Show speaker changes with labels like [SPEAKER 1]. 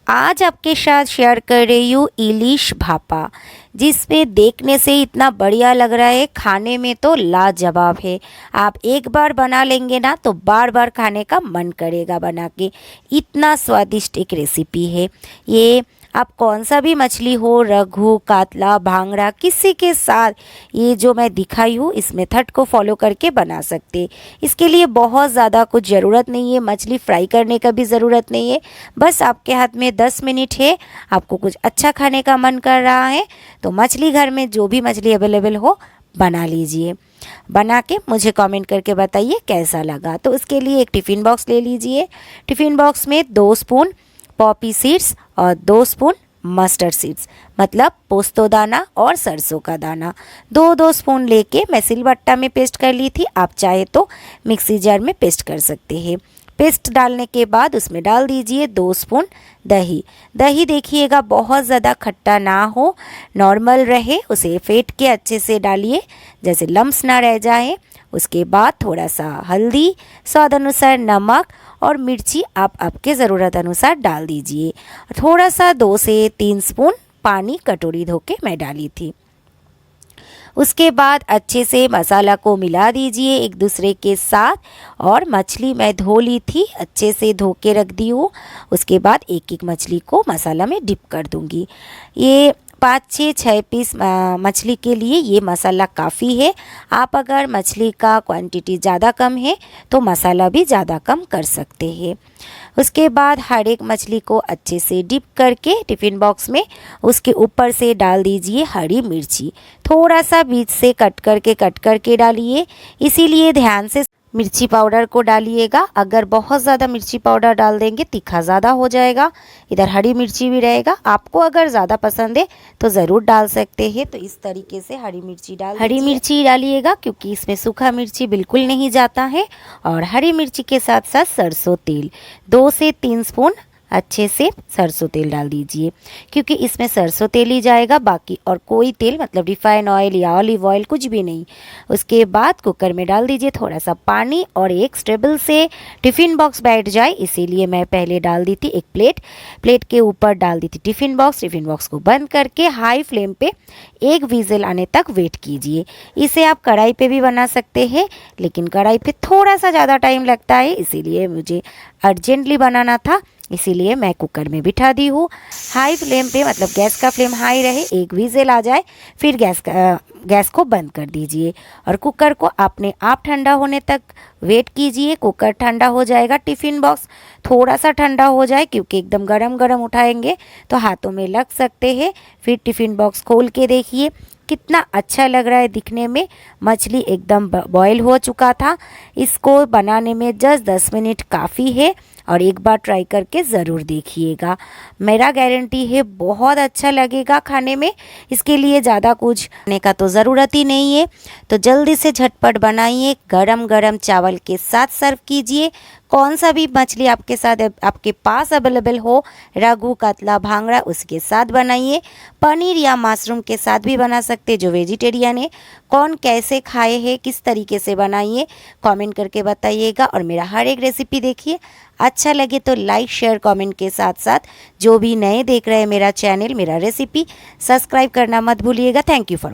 [SPEAKER 1] आज आपके साथ शेयर कर रही हूँ इलिश भापा, जिसमें देखने से इतना बढ़िया लग रहा है, खाने में तो लाजवाब है। आप एक बार बना लेंगे ना तो बार बार खाने का मन करेगा बना के। इतना स्वादिष्ट एक रेसिपी है ये। आप कौन सा भी मछली हो, रघु, कातला, भांगड़ा, किसी के साथ ये जो मैं दिखाई हूँ इस मेथड को फॉलो करके बना सकते। इसके लिए बहुत ज़्यादा कुछ ज़रूरत नहीं है, मछली फ्राई करने का भी ज़रूरत नहीं है। बस आपके हाथ में 10 मिनट है, आपको कुछ अच्छा खाने का मन कर रहा है तो मछली घर में जो भी मछली अवेलेबल हो बना लीजिए। बना के मुझे कमेंट करके बताइए कैसा लगा। तो उसके लिए एक टिफ़िन बॉक्स ले लीजिए। टिफ़िन बॉक्स में 2 स्पून पॉपी सीड्स और 2 स्पून मस्टर्ड सीड्स, मतलब पोस्तो दाना और सरसों का दाना, 2-2 स्पून लेके मैं सिलबट्टा में पेस्ट कर ली थी। आप चाहे तो मिक्सी जार में पेस्ट कर सकते हैं। पेस्ट डालने के बाद उसमें डाल दीजिए 2 स्पून दही। दही देखिएगा बहुत ज़्यादा खट्टा ना हो, नॉर्मल रहे, उसे फेंट के अच्छे से डालिए जैसे लम्स ना रह जाए। उसके बाद थोड़ा सा हल्दी, स्वाद अनुसार नमक और मिर्ची आप आपके ज़रूरत अनुसार डाल दीजिए। थोड़ा सा 2 से 3 स्पून पानी कटोरी धो के मैं डाली थी। उसके बाद अच्छे से मसाला को मिला दीजिए एक दूसरे के साथ। और मछली मैं धो ली थी, अच्छे से धो के रख दी हूँ। उसके बाद एक एक मछली को मसाला में डिप कर दूँगी। ये 5-6 पीस मछली के लिए ये मसाला काफ़ी है। आप अगर मछली का क्वांटिटी ज़्यादा कम है तो मसाला भी ज़्यादा कम कर सकते हैं। उसके बाद हर एक मछली को अच्छे से डिप करके टिफ़िन बॉक्स में उसके ऊपर से डाल दीजिए हरी मिर्ची। थोड़ा सा बीच से कट करके डालिए, इसीलिए ध्यान से मिर्ची पाउडर को डालिएगा। अगर बहुत ज़्यादा मिर्ची पाउडर डाल देंगे तीखा ज़्यादा हो जाएगा। इधर हरी मिर्ची भी रहेगा, आपको अगर ज़्यादा पसंद है तो ज़रूर डाल सकते हैं। तो इस तरीके से हरी मिर्ची डालिएगा, क्योंकि इसमें सूखा मिर्ची बिल्कुल नहीं जाता है। और हरी मिर्ची के साथ साथ सरसों तेल 2 से 3 स्पून अच्छे से सरसों तेल डाल दीजिए, क्योंकि इसमें सरसों तेल ही जाएगा, बाकी और कोई तेल मतलब रिफाइन ऑयल या ऑलिव ऑयल कुछ भी नहीं। उसके बाद कुकर में डाल दीजिए थोड़ा सा पानी और एक स्टेबल से टिफ़िन बॉक्स बैठ जाए, इसीलिए मैं पहले डाल दी थी एक प्लेट के ऊपर डाल दी थी टिफ़िन बॉक्स को बंद करके हाई फ्लेम पे 1 विजिल आने तक वेट कीजिए। इसे आप कढ़ाई पे भी बना सकते हैं, लेकिन कढ़ाई पे थोड़ा सा ज़्यादा टाइम लगता है, इसीलिए मुझे अर्जेंटली बनाना था, इसीलिए मैं कुकर में बिठा दी हूँ। हाई फ्लेम पे मतलब गैस का फ्लेम हाई रहे, 1 विजिल आ जाए फिर गैस को बंद कर दीजिए और कुकर को अपने आप ठंडा होने तक वेट कीजिए। कुकर ठंडा हो जाएगा, टिफ़िन बॉक्स थोड़ा सा ठंडा हो जाए, क्योंकि एकदम गरम उठाएंगे तो हाथों में लग सकते हैं। फिर टिफ़िन बॉक्स खोल के देखिए कितना अच्छा लग रहा है दिखने में। मछली एकदम बॉयल हो चुका था। इसको बनाने में जस्ट 10 मिनट काफ़ी है और एक बार ट्राई करके ज़रूर देखिएगा। मेरा गारंटी है बहुत अच्छा लगेगा खाने में। इसके लिए ज़्यादा कुछ खाने का तो ज़रूरत ही नहीं है, तो जल्दी से झटपट बनाइए। गरम गरम चावल के साथ सर्व कीजिए। कौन सा भी मछली आपके पास अवेलेबल हो, रघु, कातला, भांगड़ा, उसके साथ बनाइए। पनीर या मशरूम के साथ भी बना सकते जो वेजिटेरियन है। कौन कैसे खाए हैं, किस तरीके से बनाइए कमेंट करके बताइएगा। और मेरा हर एक रेसिपी देखिए, अच्छा लगे तो लाइक शेयर कमेंट के साथ साथ जो भी नए देख रहे हैं मेरा चैनल, मेरा रेसिपी, सब्सक्राइब करना मत भूलिएगा। Thank you for